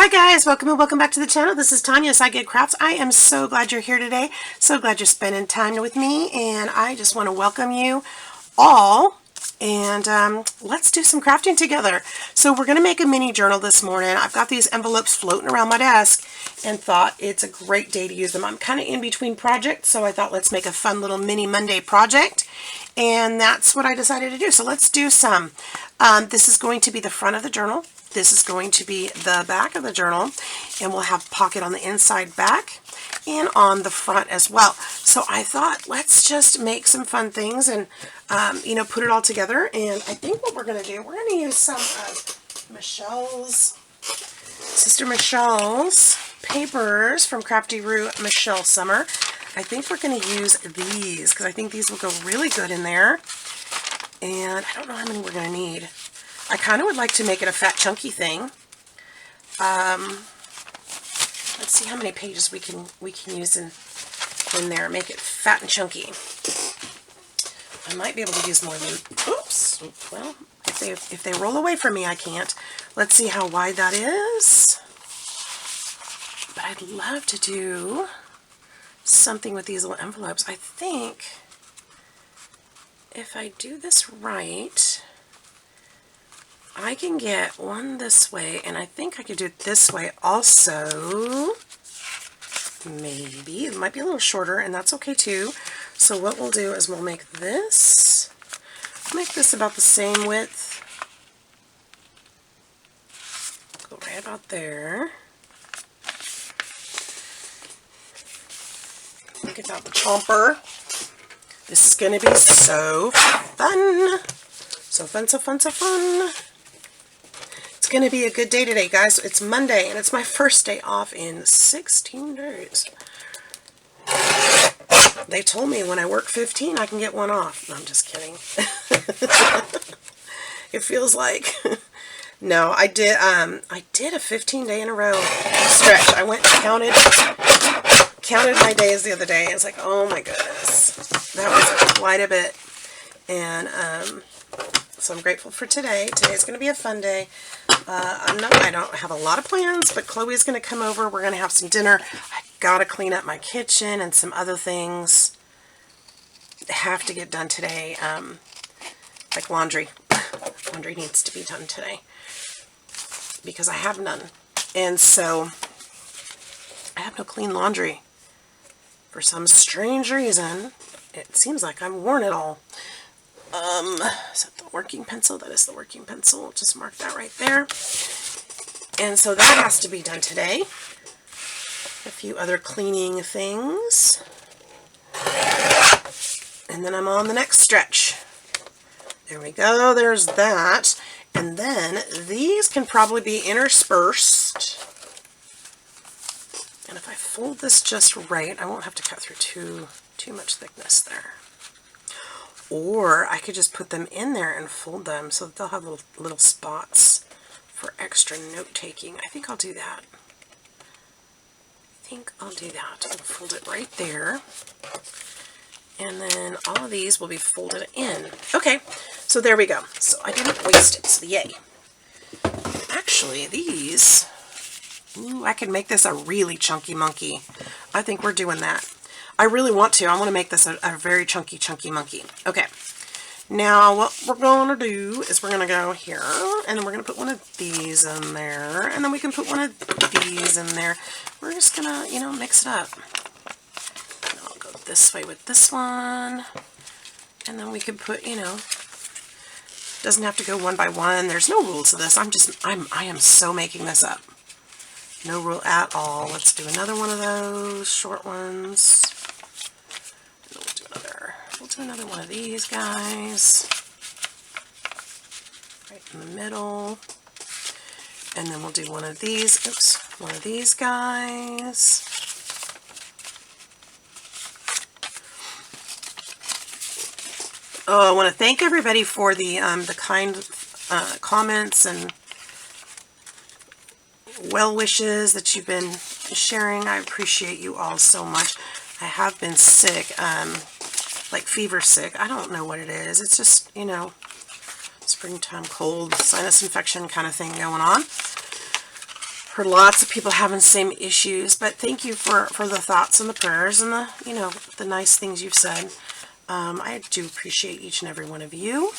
Hi guys, welcome and welcome back to the channel. This is Tanya, Sidegigcrafts. I am so glad you're here today. So glad you're spending time with me, and I just want to welcome you all, and let's do some crafting together. So we're going to make a mini journal this morning. I've got these envelopes floating around my desk and thought it's a great day to use them. I'm kind of in between projects, so I thought let's make a fun little mini Monday project, and that's what I decided to do. So let's do some. This is going to be the front of the journal. This is going to be the back of the journal, and we'll have pocket on the inside back and on the front as well. So I thought, let's just make some fun things and, you know, put it all together. And I think what we're going to do, we're going to use some of Sister Michelle's papers from Crafty Roo Michelle Summer. I think we're going to use these because I think these will go really good in there. And I don't know how many we're going to need. I kind of would like to make it a fat, chunky thing. Let's see how many pages we can use in there. Make it fat and chunky. I might be able to use more than. Oops. Well, if they roll away from me, I can't. Let's see how wide that is. But I'd love to do something with these little envelopes. I think if I do this right, I can get one this way, and I think I could do it this way also. Maybe. It might be a little shorter, and that's okay too. So what we'll do is we'll make this about the same width. Go right about there. Get out the chomper. This is going to be so fun. So fun, so fun, so fun. It's going to be a good day today, guys. It's Monday, and it's my first day off in 16 days. They told me when I work 15, I can get one off. No, I'm just kidding. It feels like... No, I did a 15-day in a row stretch. I went and counted my days the other day. It's like, oh my goodness. That was quite a bit. And, so I'm grateful for today. Today's going to be a fun day. I don't have a lot of plans, but Chloe's going to come over. We're going to have some dinner. I got to clean up my kitchen and some other things that have to get done today. Like laundry. Laundry needs to be done today because I have none. And so I have no clean laundry. For some strange reason, it seems like I've worn it all. Is that the working pencil? That is the working pencil. Just mark that right there. And so that has to be done today. A few other cleaning things. And then I'm on the next stretch. There we go. There's that. And then these can probably be interspersed. And if I fold this just right, I won't have to cut through too much thickness there. Or I could just put them in there and fold them so that they'll have little spots for extra note-taking. I think I'll do that. I'll fold it right there. And then all of these will be folded in. Okay, so there we go. So I didn't waste it, so yay. Actually, these... Ooh, I could make this a really chunky monkey. I think we're doing that. I really want to. I want to make this a very chunky monkey. Okay. Now what we're going to do is we're going to go here, and then we're going to put one of these in there, and then we can put one of these in there. We're just going to, you know, mix it up. And I'll go this way with this one, and then we can put, you know, doesn't have to go one by one. There's no rules to this. I am so making this up. No rule at all. Let's do another one of those short ones. We'll do another one of these guys. Right in the middle. And then we'll do one of these. Oops. One of these guys. Oh, I want to thank everybody for the kind comments and well wishes that you've been sharing. I appreciate you all so much. I have been sick, like fever sick. I don't know what it is. It's just, you know, springtime cold, sinus infection kind of thing going on. Heard lots of people having the same issues, but thank you for the thoughts and the prayers and the, you know, the nice things you've said. I do appreciate each and every one of you.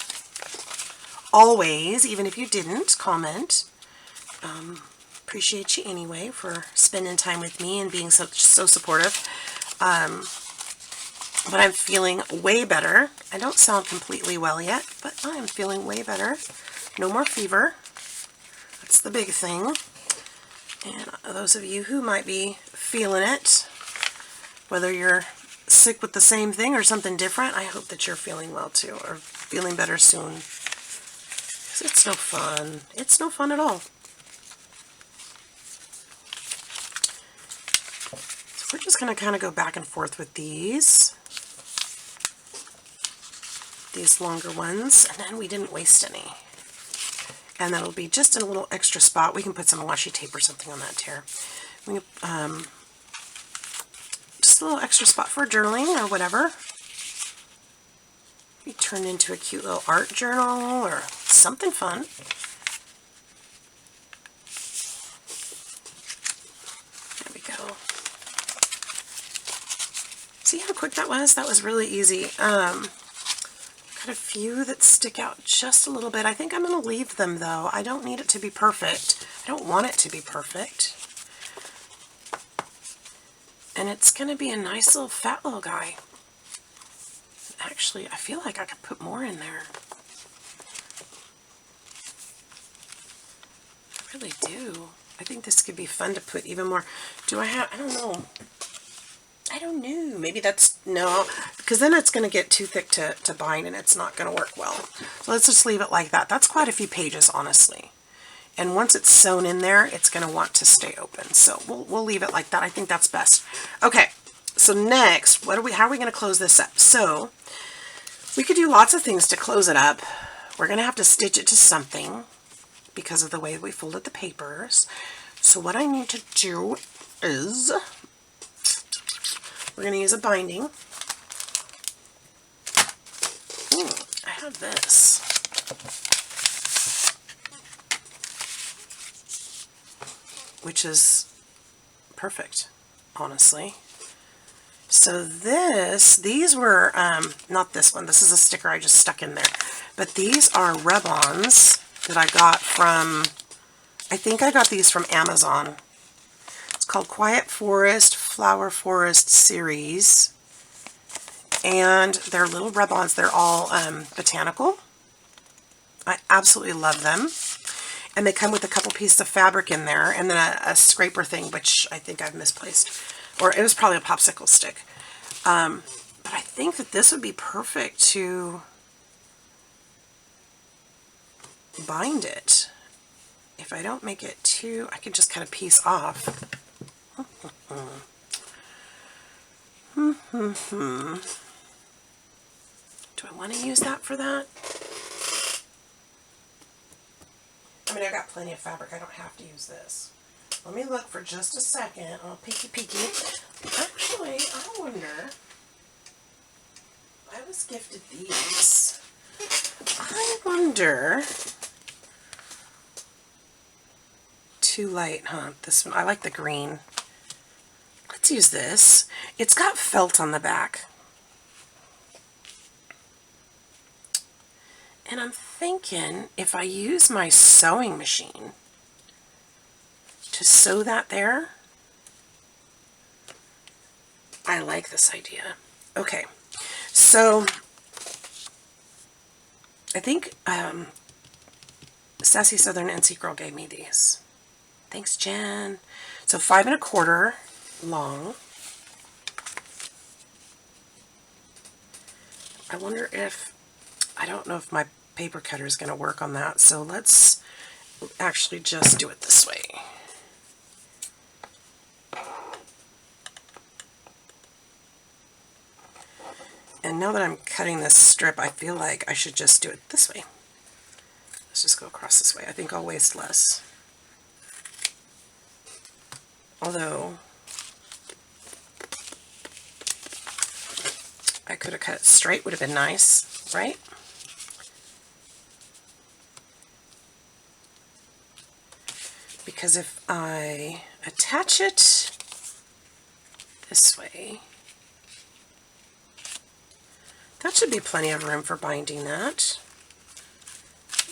Always, even if you didn't comment. Appreciate you anyway for spending time with me and being so supportive. But I'm feeling way better. I don't sound completely well yet, but I am feeling way better. No more fever. That's the big thing. And those of you who might be feeling it, whether you're sick with the same thing or something different, I hope that you're feeling well too, or feeling better soon. 'Cause it's no fun. It's no fun at all. So we're just going to kind of go back and forth with these longer ones, and then we didn't waste any. And that'll be just in a little extra spot. We can put some washi tape or something on that tear. We can, just a little extra spot for journaling or whatever. Be turned into a cute little art journal or something fun. There we go. See how quick that was? That was really easy. Got a few that stick out just a little bit. I think I'm going to leave them though. I don't need it to be perfect. I don't want it to be perfect. And it's going to be a nice little fat little guy. Actually, I feel like I could put more in there. I really do. I think this could be fun to put even more. Do I have, I don't know. I don't know. Maybe that's, no, because then it's going to get too thick to bind and it's not going to work well. So let's just leave it like that. That's quite a few pages, honestly. And once it's sewn in there, it's going to want to stay open. So we'll leave it like that. I think that's best. Okay, so next, how are we going to close this up? So we could do lots of things to close it up. We're going to have to stitch it to something because of the way we folded the papers. So what I need to do is we're going to use a binding. Ooh, I have this. Which is perfect, honestly. So these were, not this one. This is a sticker I just stuck in there. But these are rub-ons that I got from, I think I got these from Amazon. It's called Quiet Forest Flower Forest Series. And they're little rub-ons. They're all botanical. I absolutely love them. And they come with a couple pieces of fabric in there, and then a scraper thing, which I think I've misplaced. Or it was probably a popsicle stick. But I think that this would be perfect to bind it. If I don't make it too, I can just kind of piece off. Do I want to use that for that? I mean, I got plenty of fabric. I don't have to use this. Let me look for just a second. I'll peeky. Actually, I wonder. I was gifted these. I wonder. Too light, huh? This one. I like the green. Let's use this. It's got felt on the back. And I'm thinking if I use my sewing machine to sew that there, I like this idea. Okay, so I think Sassy Southern NC Girl gave me these. Thanks, Jen. So 5 1/4 long. I wonder if, I don't know if my paper cutter is going to work on that, so let's actually just do it this way. And now that I'm cutting this strip, I feel like I should just do it this way. Let's just go across this way. I think I'll waste less. Although, I could have cut it straight, would have been nice, right? because if I attach it this way, that should be plenty of room for binding that.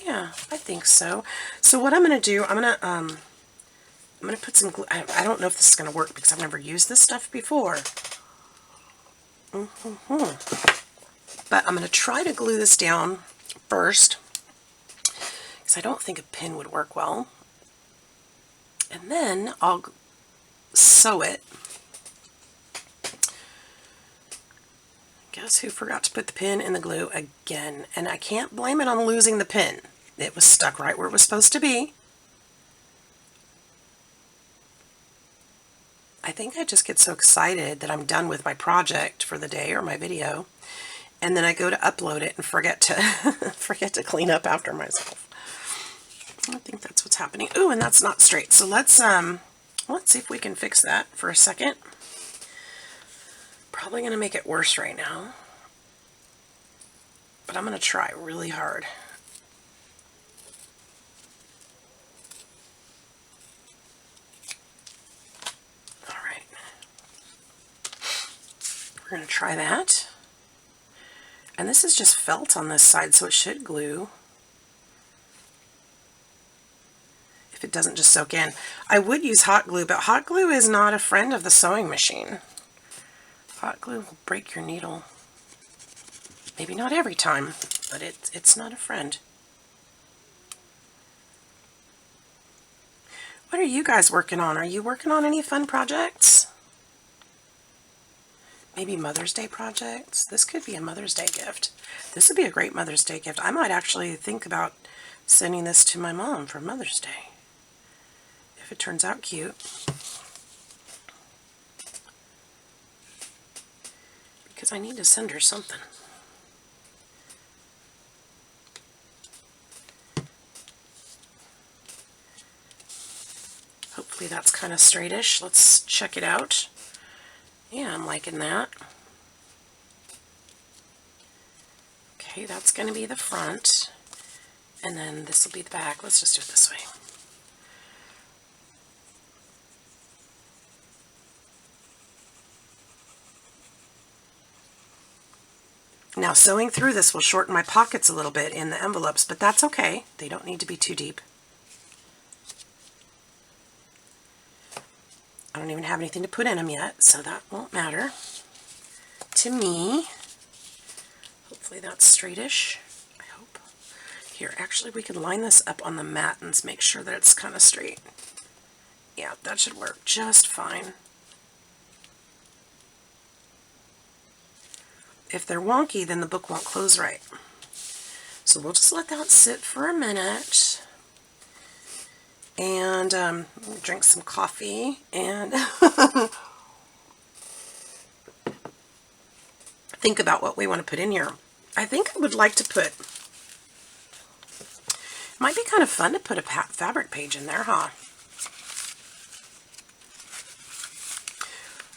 Yeah, I think so. So what I'm going to do, I'm going to put some glue. I don't know if this is going to work because I've never used this stuff before. But I'm going to try to glue this down first because I don't think a pin would work well. And then I'll sew it. Guess who forgot to put the pin in the glue again? And I can't blame it on losing the pin. It was stuck right where it was supposed to be. I think I just get so excited that I'm done with my project for the day or my video, and then I go to upload it and forget to forget to clean up after myself. I think that's what's happening. Ooh, and that's not straight. So let's see if we can fix that for a second. Probably going to make it worse right now, but I'm going to try really hard. All right. We're going to try that. And this is just felt on this side, so it should glue. If it doesn't just soak in. I would use hot glue, but hot glue is not a friend of the sewing machine. Hot glue will break your needle. Maybe not every time, but it's not a friend. What are you guys working on? Are you working on any fun projects? Maybe Mother's Day projects? This could be a Mother's Day gift. This would be a great Mother's Day gift. I might actually think about sending this to my mom for Mother's Day, if it turns out cute. Because I need to send her something. Hopefully that's kind of straightish. Let's check it out. Yeah, I'm liking that. Okay, that's going to be the front. And then this will be the back. Let's just do it this way. Now, sewing through this will shorten my pockets a little bit in the envelopes, but that's okay. They don't need to be too deep. I don't even have anything to put in them yet, so that won't matter to me. Hopefully that's straightish, I hope. Here, actually, we can line this up on the mat and make sure that it's kind of straight. Yeah, that should work just fine. If they're wonky, then the book won't close right. So we'll just let that sit for a minute and drink some coffee and think about what we want to put in here. I think I would like to put, it might be kind of fun to put a fabric page in there, huh?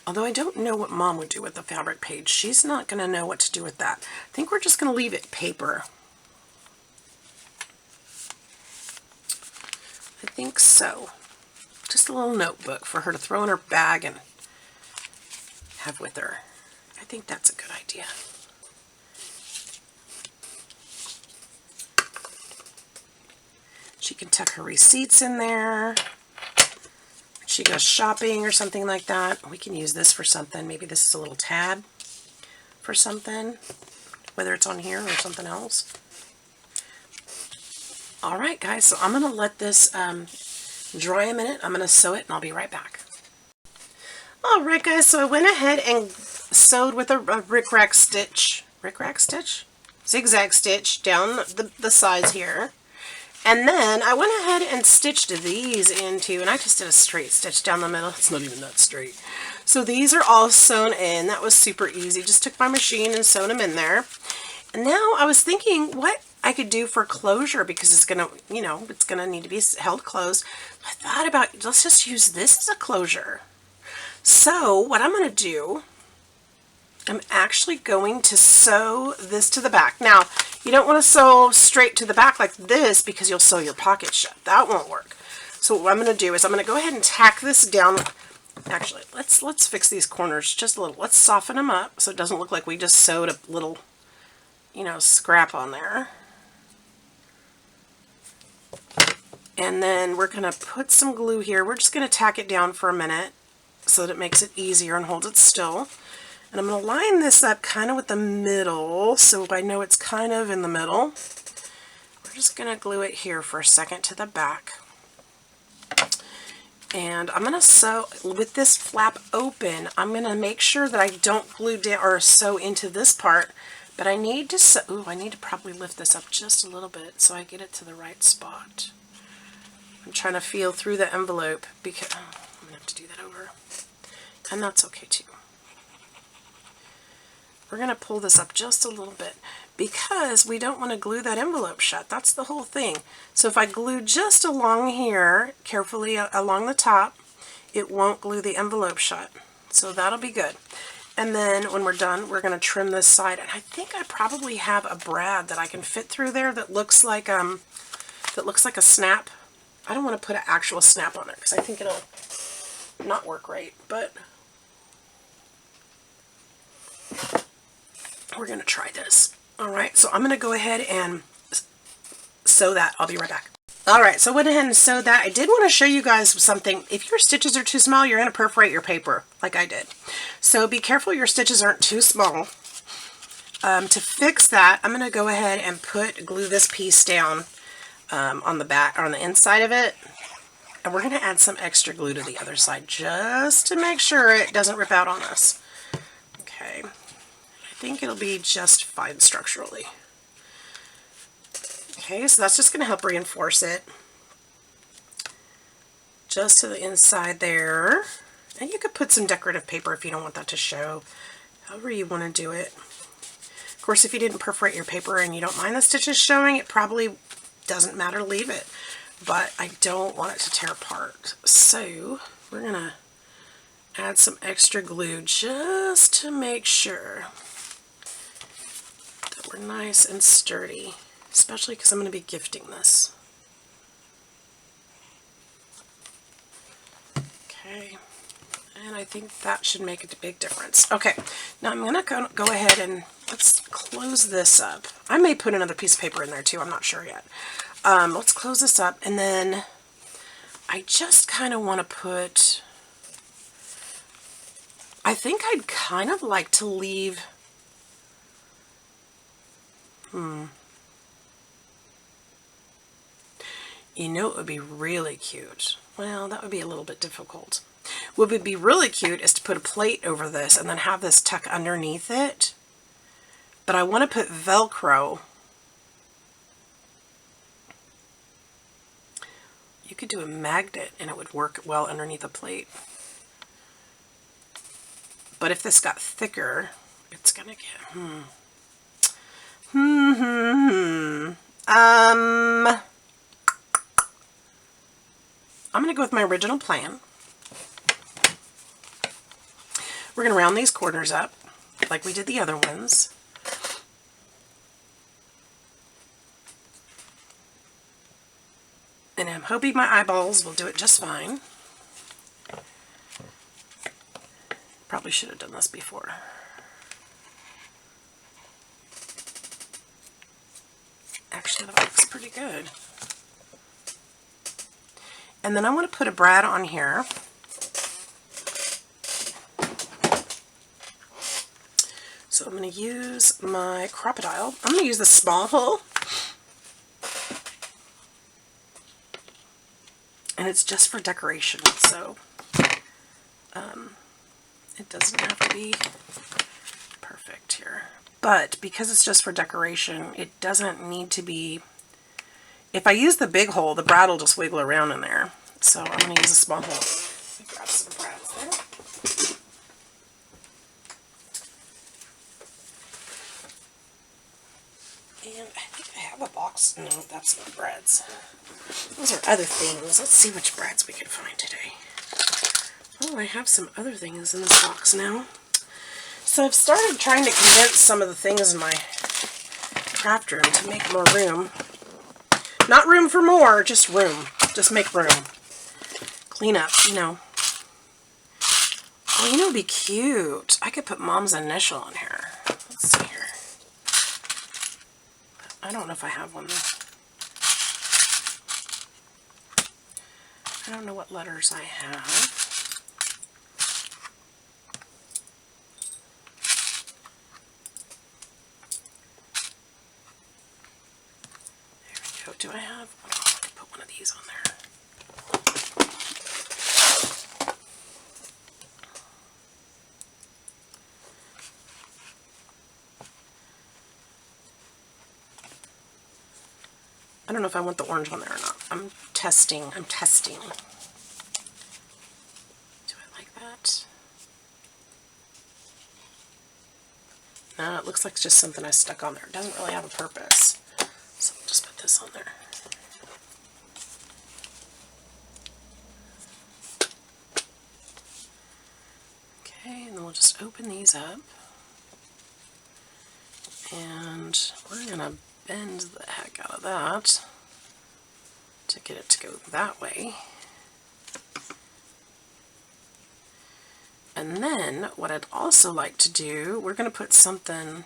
Although I don't know what Mom would do with the fabric page. She's not going to know what to do with that. I think we're just going to leave it paper. I think so. Just a little notebook for her to throw in her bag and have with her. I think that's a good idea. She can tuck her receipts in there. She goes shopping or something like that. We can use this for something. Maybe this is a little tab for something, whether it's on here or something else. All right, guys, so I'm going to let this dry a minute. I'm going to sew it, and I'll be right back. All right, guys, so I went ahead and sewed with a rickrack stitch. Rickrack stitch? Zigzag stitch down the sides here. And then I went ahead and stitched these into, and I just did a straight stitch down the middle. It's not even that straight. So these are all sewn in. That was super easy. Just took my machine and sewn them in there. And now I was thinking what I could do for closure, because it's going to, you know, it's going to need to be held closed. I thought about, let's just use this as a closure. So what I'm going to do, I'm actually going to sew this to the back. Now, you don't want to sew straight to the back like this because you'll sew your pocket shut. That won't work. So what I'm going to do is I'm going to go ahead and tack this down. Actually, let's fix these corners just a little. Let's soften them up so it doesn't look like we just sewed a little, you know, scrap on there. And then we're going to put some glue here. We're just going to tack it down for a minute so that it makes it easier and holds it still. And I'm going to line this up kind of with the middle so I know it's kind of in the middle. We're just going to glue it here for a second to the back. And I'm going to sew, with this flap open, I'm going to make sure that I don't glue down or sew into this part, but I need to sew, ooh, I need to probably lift this up just a little bit so I get it to the right spot. I'm trying to feel through the envelope because, oh, I'm going to have to do that over. And that's okay too. We're going to pull this up just a little bit because we don't want to glue that envelope shut. That's the whole thing. So if I glue just along here, carefully along the top, it won't glue the envelope shut. So that'll be good. And then when we're done, we're going to trim this side. And I think I probably have a brad that I can fit through there that looks like a snap. I don't want to put an actual snap on it because I think it'll not work right, but we're going to try this. Alright, so I'm going to go ahead and sew that. I'll be right back. Alright, so I went ahead and sewed that. I did want to show you guys something. If your stitches are too small, you're going to perforate your paper, like I did. So be careful your stitches aren't too small. To fix that, I'm going to go ahead and glue this piece down on the back, or on the inside of it. And we're going to add some extra glue to the other side, just to make sure it doesn't rip out on us. Okay. I think it'll be just fine structurally. Okay, so that's just going to help reinforce it. Just to the inside there. And you could put some decorative paper if you don't want that to show. However you want to do it. Of course, if you didn't perforate your paper and you don't mind the stitches showing, it probably doesn't matter to leave it. But I don't want it to tear apart. So we're going to add some extra glue just to make sure that we're nice and sturdy, especially because I'm going to be gifting this. Okay, and I think that should make a big difference. Okay, now I'm going to go ahead and let's close this up. I may put another piece of paper in there too, I'm not sure yet. Let's close this up, and then I just kind of want to put, I think I'd kind of like to leave, you know, it would be really cute. Well, that would be a little bit difficult. What would be really cute is to put a plate over this and then have this tuck underneath it. But I want to put Velcro. You could do a magnet and it would work well underneath a plate. But if this got thicker, it's going to get, I'm going to go with my original plan. We're going to round these corners up like we did the other ones. And I'm hoping my eyeballs will do it just fine. Probably should have done this before. Actually, that looks pretty good. And then I want to put a brad on here. So I'm going to use my crocodile. I'm going to use the small hole. And it's just for decoration, so it doesn't have to be perfect here. But because it's just for decoration, it doesn't need to be, if I use the big hole, the brad will just wiggle around in there. So I'm going to use a small hole. Let me grab some brads there. And I think I have a box. No, that's not brads. Those are other things. Let's see which brads we can find today. Oh, I have some other things in this box now. So I've started trying to condense some of the things in my craft room to make more room. Not room for more, just room. Just make room. cleanup, you know. Oh, you know, it'd be cute. I could put Mom's initial on here. Let's see here. I don't know if I have one though. I don't know what letters I have. Do I have? Oh, I could put one of these on there. I don't know if I want the orange on there or not. I'm testing. Do I like that? No, it looks like just something I stuck on there. It doesn't really have a purpose. So I'll just put this on there. Okay, and then we'll just open these up. And we're going to bend the heck out of that to get it to go that way. And then what I'd also like to do, we're going to put something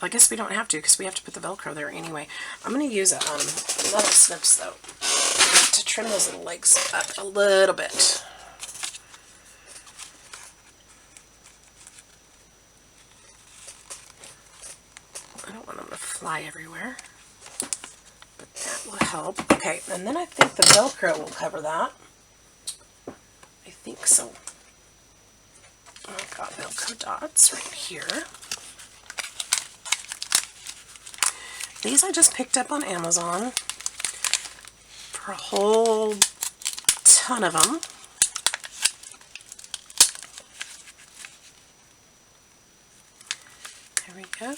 I guess we don't have to because we have to put the Velcro there anyway. I'm going to use metal snips though to trim those little legs up a little bit. I don't want them to fly everywhere, but that will help. Okay, and then I think the Velcro will cover that. I think so. I've got Velcro dots right here. These I just picked up on Amazon for a whole ton of them. There we go.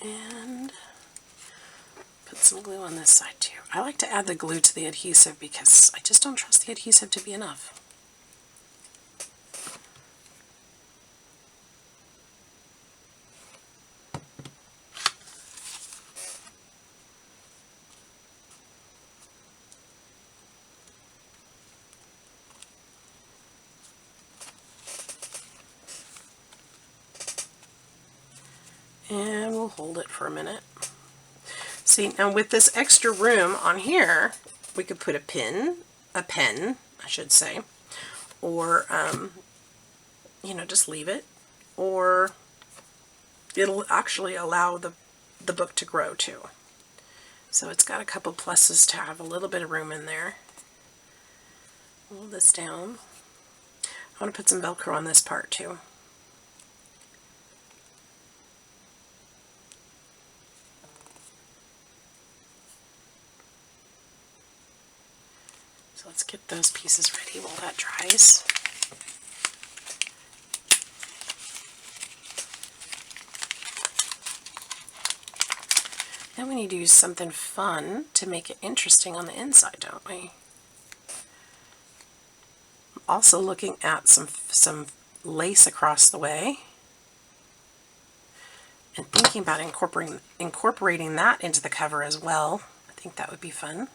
And put some glue on this side too. I like to add the glue to the adhesive because I just don't trust the adhesive to be enough. And we'll hold it for a minute. See, now with this extra room on here, we could put a pen, I should say, or, you know, just leave it, or it'll actually allow the book to grow too. So it's got a couple pluses to have a little bit of room in there. Hold this down. I want to put some Velcro on this part too. So let's get those pieces ready while that dries. Then we need to use something fun to make it interesting on the inside, don't we? I'm also looking at some lace across the way and thinking about incorporating that into the cover as well. I think that would be fun.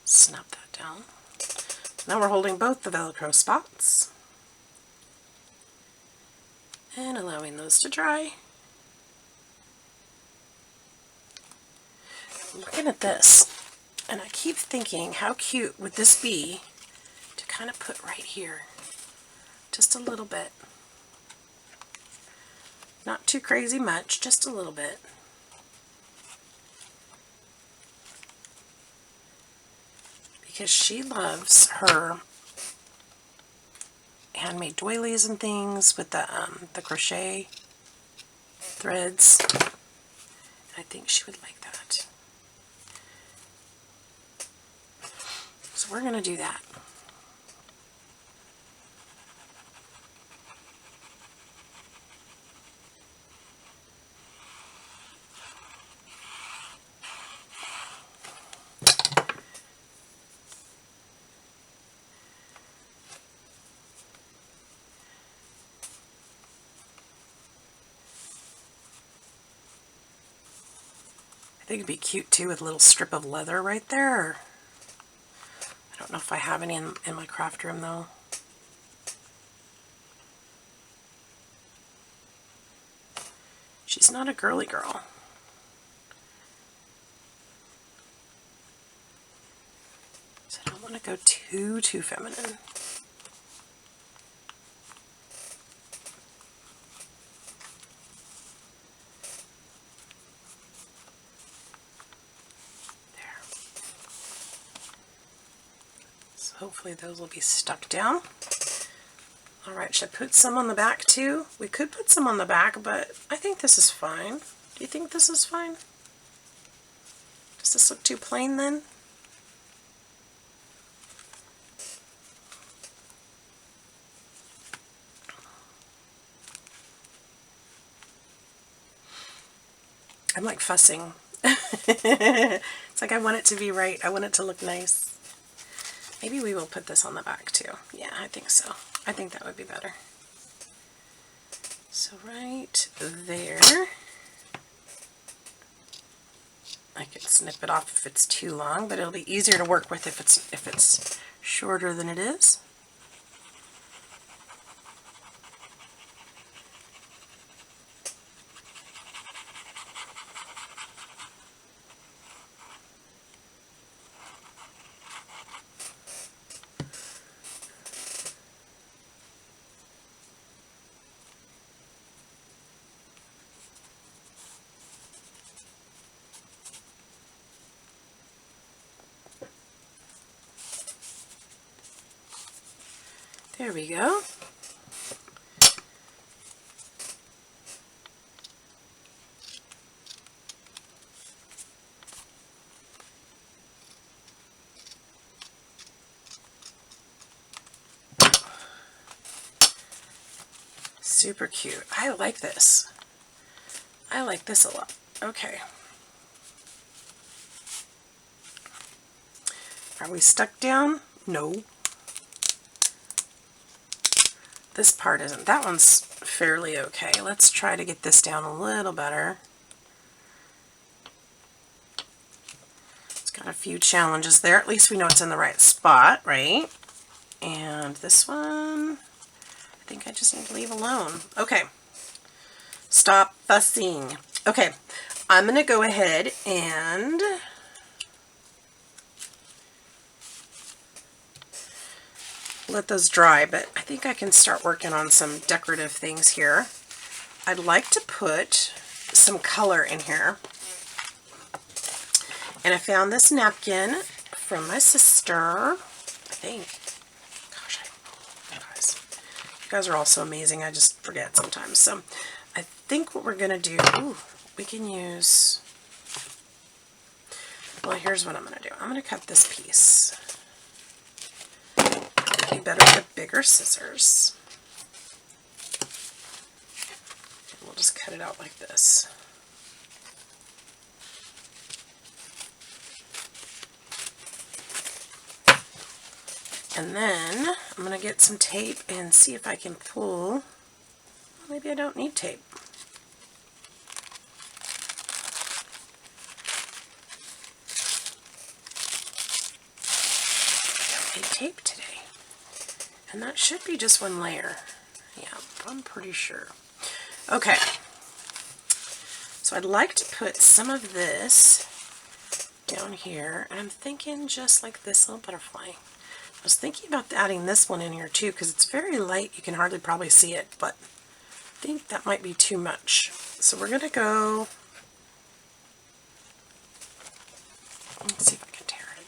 Snap that down. Now we're holding both the Velcro spots and allowing those to dry. Looking at this, and I keep thinking, how cute would this be to kind of put right here, just a little bit. Not too crazy much, just a little bit. Because she loves her handmade doilies and things with the crochet threads. I think she would like that. So we're going to do that. I think it'd be cute too with a little strip of leather right there. I don't know if I have any in my craft room though. She's not a girly girl. So I don't want to go too feminine. Hopefully those will be stuck down. Alright, should I put some on the back too? We could put some on the back, but I think this is fine. Do you think this is fine? Does this look too plain then? I'm like fussing. It's like I want it to be right. I want it to look nice. Maybe we will put this on the back too. Yeah, I think so. I think that would be better. So right there. I could snip it off if it's too long, but it'll be easier to work with if it's shorter than it is. There we go. Super cute. I like this. I like this a lot. Okay. Are we stuck down? No. This part isn't. That one's fairly okay. Let's try to get this down a little better. It's got a few challenges there. At least we know it's in the right spot, right? And this one, I think I just need to leave alone. Okay. Stop fussing. Okay. I'm going to go ahead and let those dry, but I think I can start working on some decorative things here. I'd like to put some color in here. And I found this napkin from my sister, I think. Gosh, you guys are all so amazing. I just forget sometimes. So I think what we're going to do, we can use, well, here's what I'm going to do. I'm going to cut this piece. It'd be better with bigger scissors. We'll just cut it out like this. And then I'm going to get some tape and see if I can pull. Maybe I don't need tape. I don't need tape today. And that should be just one layer. Yeah, I'm pretty sure. Okay. So I'd like to put some of this down here. And I'm thinking just like this little butterfly. I was thinking about adding this one in here too because it's very light. You can hardly probably see it, but I think that might be too much. So we're going to go, let's see if I can tear it.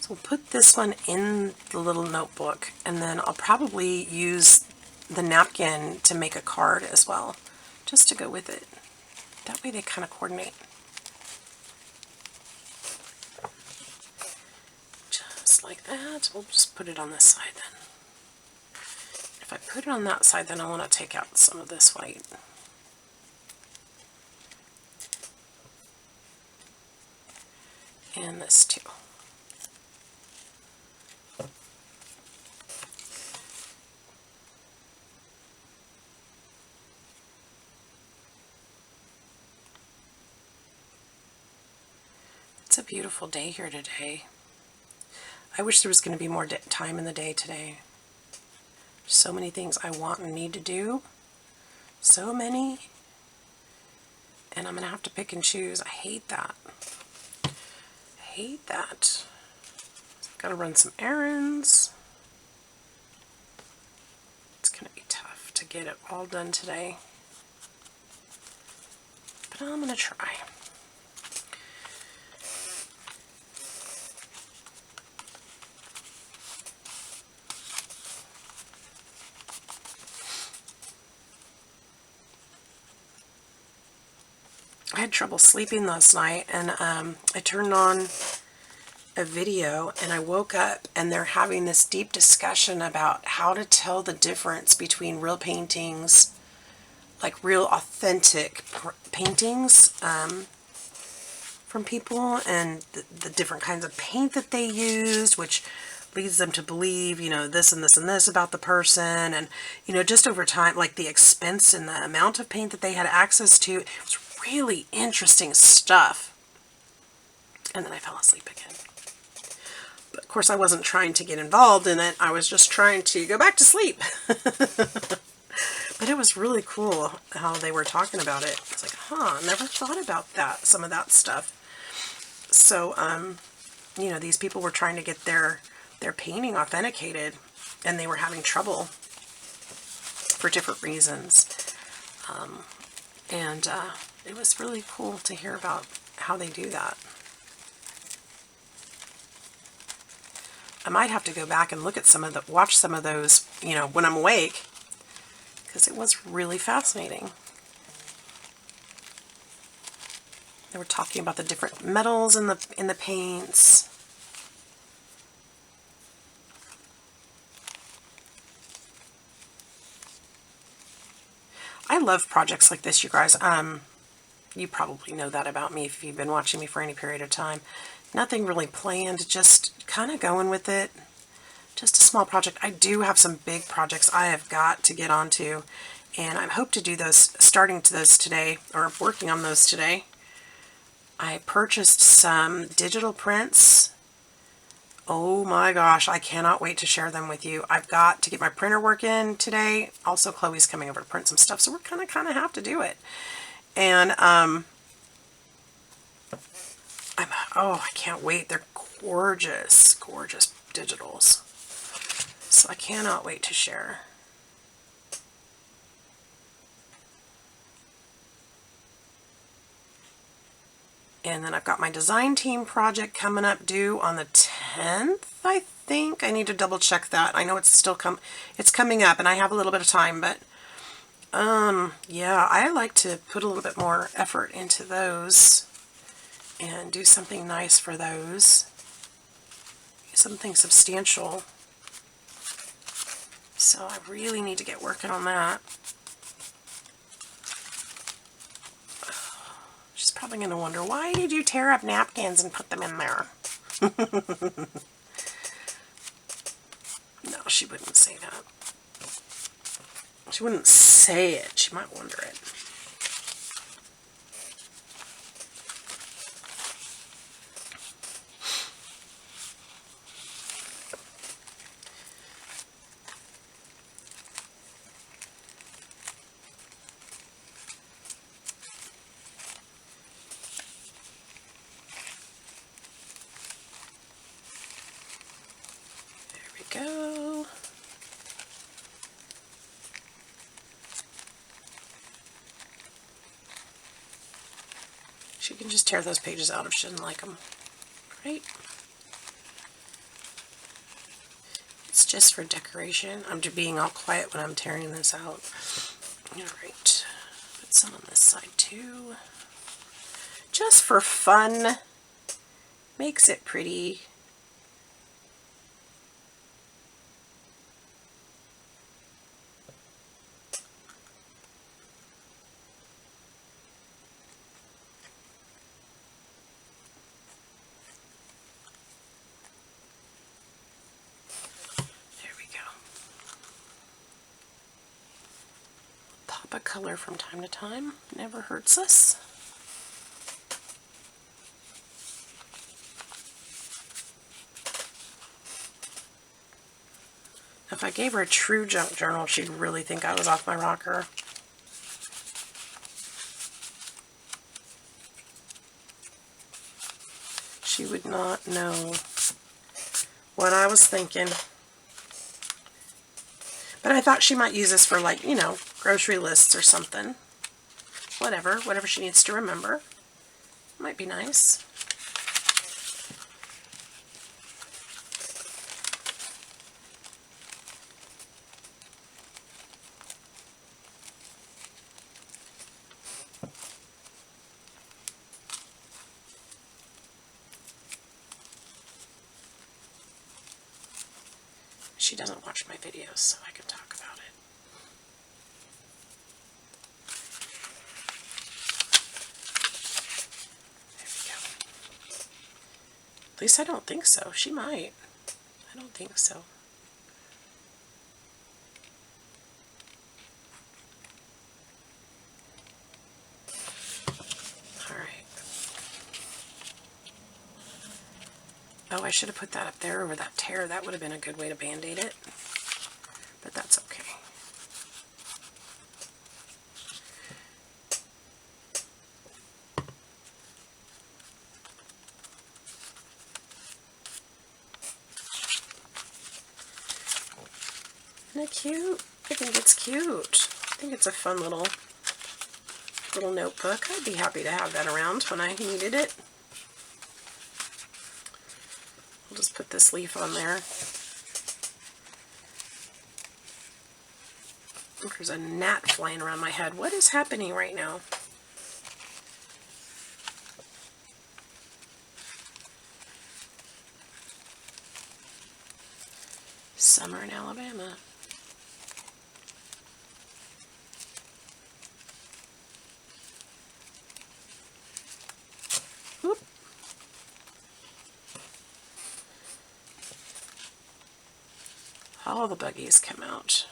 So we'll put this one in the little notebook, and then I'll probably use the napkin to make a card as well, just to go with it. That way they kind of coordinate. Just like that. We'll just put it on this side then. If I put it on that side, then I want to take out some of this white. And this too. It's a beautiful day here today. I wish there was going to be more time in the day today. So many things I want and need to do. So many. And I'm going to have to pick and choose. I hate that. I hate that. I've got to run some errands. It's going to be tough to get it all done today. But I'm going to try. I had trouble sleeping last night, and I turned on a video and I woke up and they're having this deep discussion about how to tell the difference between real paintings, like real authentic paintings from people, and the different kinds of paint that they used, which leads them to believe, you know, this and this and this about the person, and, you know, just over time, like the expense and the amount of paint that they had access to. It was really interesting stuff. And then I fell asleep again. But of course I wasn't trying to get involved in it. I was just trying to go back to sleep. But it was really cool how they were talking about it. I was like, huh, never thought about that, some of that stuff. So, you know, these people were trying to get their painting authenticated, and they were having trouble for different reasons. It was really cool to hear about how they do that. I might have to go back and look at watch some of those, you know, when I'm awake, because it was really fascinating. They were talking about the different metals in the paints. I love projects like this, you guys. You probably know that about me if you've been watching me for any period of time. Nothing really planned, just kind of going with it. Just a small project. I do have some big projects I have got to get onto, and I hope to do those, starting to those today, or working on those today. I purchased some digital prints. Oh my gosh, I cannot wait to share them with you. I've got to get my printer working today. Also, Chloe's coming over to print some stuff, so we're kind of have to do it. And oh, I can't wait. They're gorgeous, gorgeous digitals. So I cannot wait to share. And then I've got my design team project coming up, due on the 10th, I think. I need to double check that. I know it's still it's coming up, and I have a little bit of time, but yeah, I like to put a little bit more effort into those and do something nice for those. Something substantial. So I really need to get working on that. She's probably going to wonder, why did you tear up napkins and put them in there? No, she wouldn't say that. She wouldn't say it. She might wonder it. Go. She can just tear those pages out if she doesn't like them. Great. just for decoration. I'm just being all quiet when I'm tearing this out. Alright, put some on this side too. Just for fun. Makes it pretty. Pop a color from time to time. Never hurts us. If I gave her a true junk journal, she'd really think I was off my rocker. She would not know what I was thinking. But I thought she might use this for, like, you know, grocery lists or something. Whatever she needs to remember. Might be nice. She doesn't watch my videos, so I can talk about it. There we go. At least I don't think so. She might. I don't think so. Alright. Oh, I should have put that up there over that tear. That would have been a good way to band-aid it. But that's okay. Isn't it cute? I think it's cute. I think it's a fun little notebook. I'd be happy to have that around when I needed it. I'll just put this leaf on there. There's a gnat flying around my head. What is happening right now? Summer in Alabama. Whoop. All the buggies come out.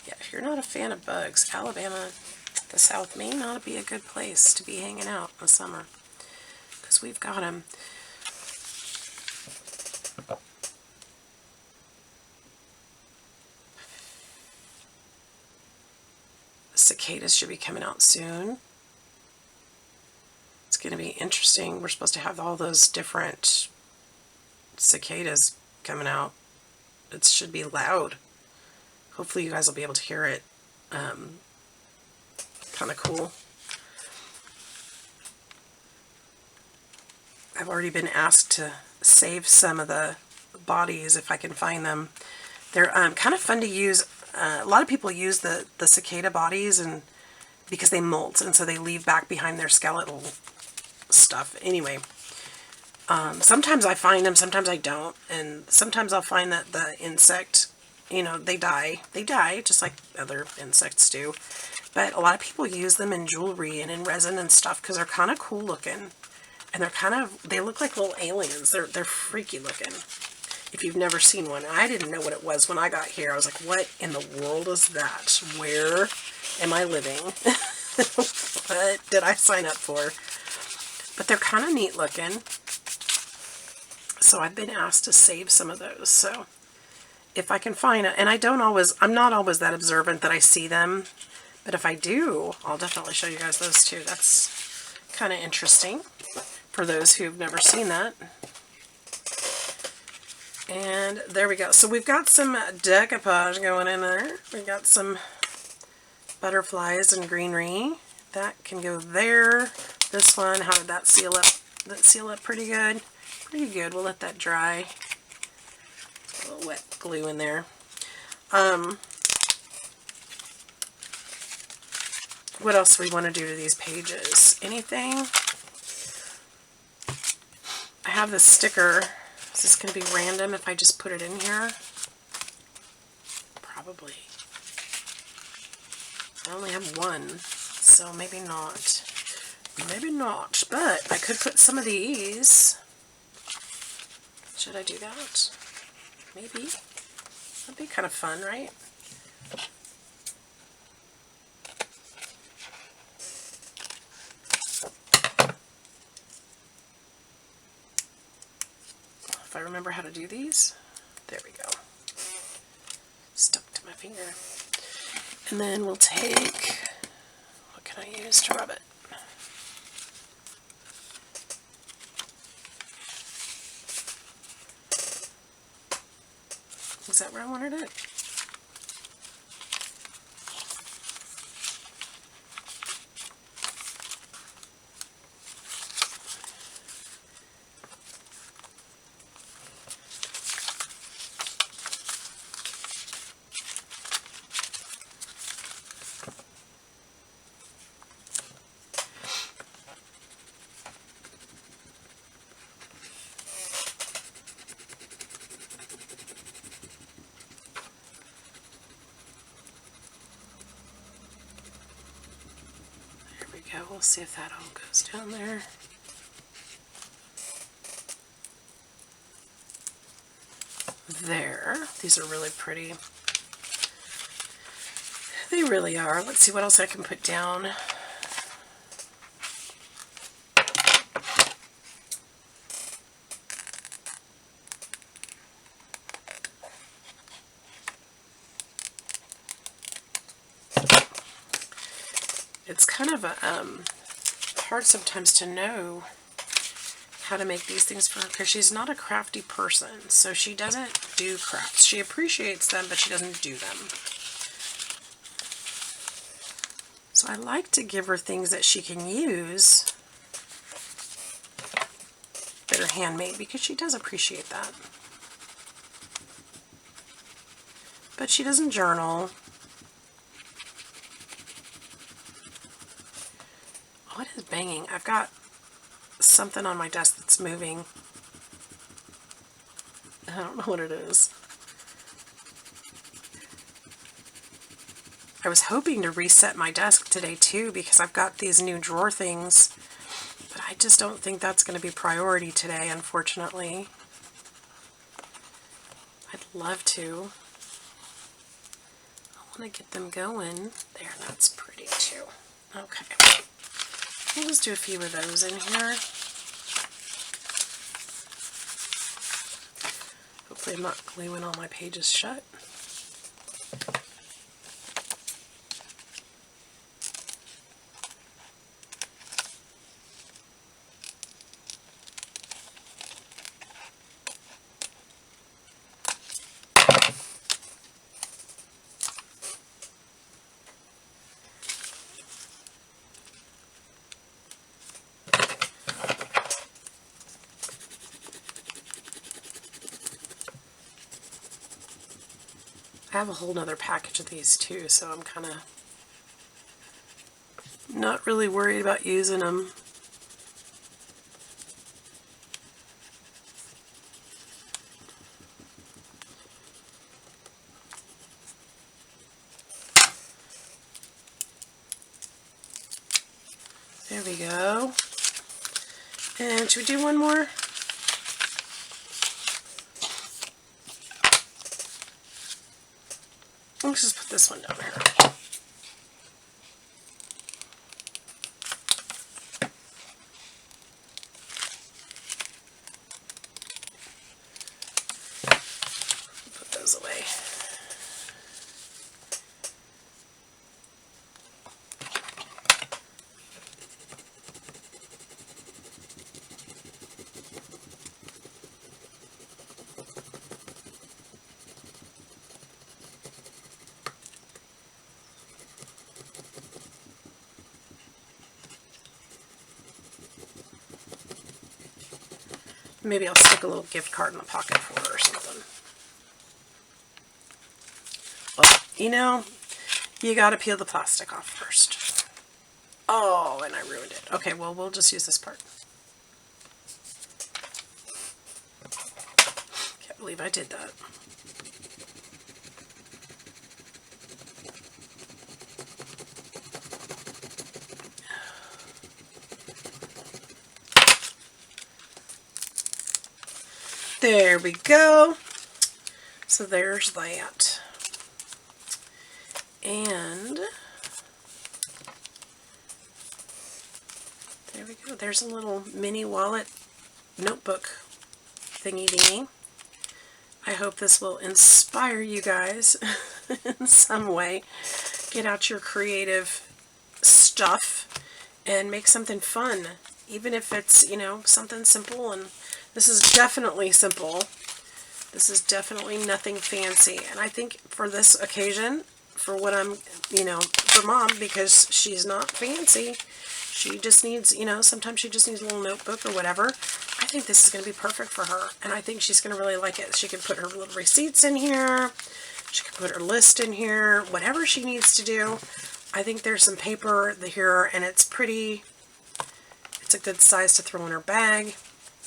If you're not a fan of bugs, Alabama, the South may not be a good place to be hanging out in the summer, because we've got them. The cicadas should be coming out soon. It's going to be interesting. We're supposed to have all those different cicadas coming out. It should be loud. Hopefully you guys will be able to hear it. Kind of cool. I've already been asked to save some of the bodies if I can find them. They're kind of fun to use. A lot of people use the cicada bodies and because they molt, and so they leave back behind their skeletal stuff. Anyway, sometimes I find them, sometimes I don't, and sometimes I'll find that the insect, you know, they die just like other insects do. But a lot of people use them in jewelry and in resin and stuff because they're kind of cool looking, and they look like little aliens. They're freaky looking. If you've never seen one, I didn't know what it was when I got here. I was like, what in the world is that? Where am I living? What did I sign up for? But they're kind of neat looking. So I've been asked to save some of those. So if I can find it, and I'm not always that observant that I see them, but if I do, I'll definitely show you guys those too. That's kind of interesting for those who've never seen that. And there we go. So we've got some decoupage going in there. We've got some butterflies and greenery. That can go there. This one, how did that seal up? Did that seal up pretty good? Pretty good. We'll let that dry. A little wet glue in there. What else do we want to do to these pages? Anything? I have this sticker. Is this going to be random if I just put it in here? Probably. I only have one, so maybe not. Maybe not, but I could put some of these. Should I do that? Maybe. That'd be kind of fun, right? If I remember how to do these. There we go. Stuck to my finger. And then we'll take, what can I use to rub it? Is that where I wanted it? We'll see if that all goes down there. There. These are really pretty. They really are. Let's see what else I can put down. It's kind of a hard sometimes to know how to make these things for her because she's not a crafty person, so she doesn't do crafts. She appreciates them, but she doesn't do them. So I like to give her things that she can use that are handmade because she does appreciate that. But she doesn't journal. What is banging? I've got something on my desk that's moving. I don't know what it is. I was hoping to reset my desk today too because I've got these new drawer things, but I just don't think that's going to be priority today, unfortunately. I'd love to. I want to get them going. There, that's pretty too. Okay. We'll just do a few of those in here. Hopefully I'm not gluing all my pages shut. I have a whole nother package of these too, so I'm kind of not really worried about using them. There we go. And should we do one more? Let's just put this one down here. Put those away. Maybe I'll stick a little gift card in the pocket for her or something. Well, you know, you gotta peel the plastic off first. Oh, and I ruined it. Okay, well, we'll just use this part. Can't believe I did that. There we go. So there's that. And there we go. There's a little mini wallet notebook thingy dingy. I hope this will inspire you guys in some way. Get out your creative stuff and make something fun. Even if it's, you know, something simple. And this is definitely simple. This is definitely nothing fancy. And I think for this occasion, for what I'm, you know, for Mom, because she's not fancy, she just needs, you know, sometimes she just needs a little notebook or whatever. I think this is going to be perfect for her. And I think she's going to really like it. She can put her little receipts in here. She can put her list in here. Whatever she needs to do. I think there's some paper here, and it's pretty, it's a good size to throw in her bag.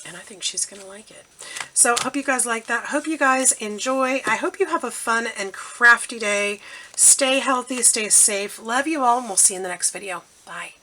And I think she's going to like it. So I hope you guys like that. Hope you guys enjoy. I hope you have a fun and crafty day. Stay healthy, stay safe. Love you all, and we'll see you in the next video. Bye.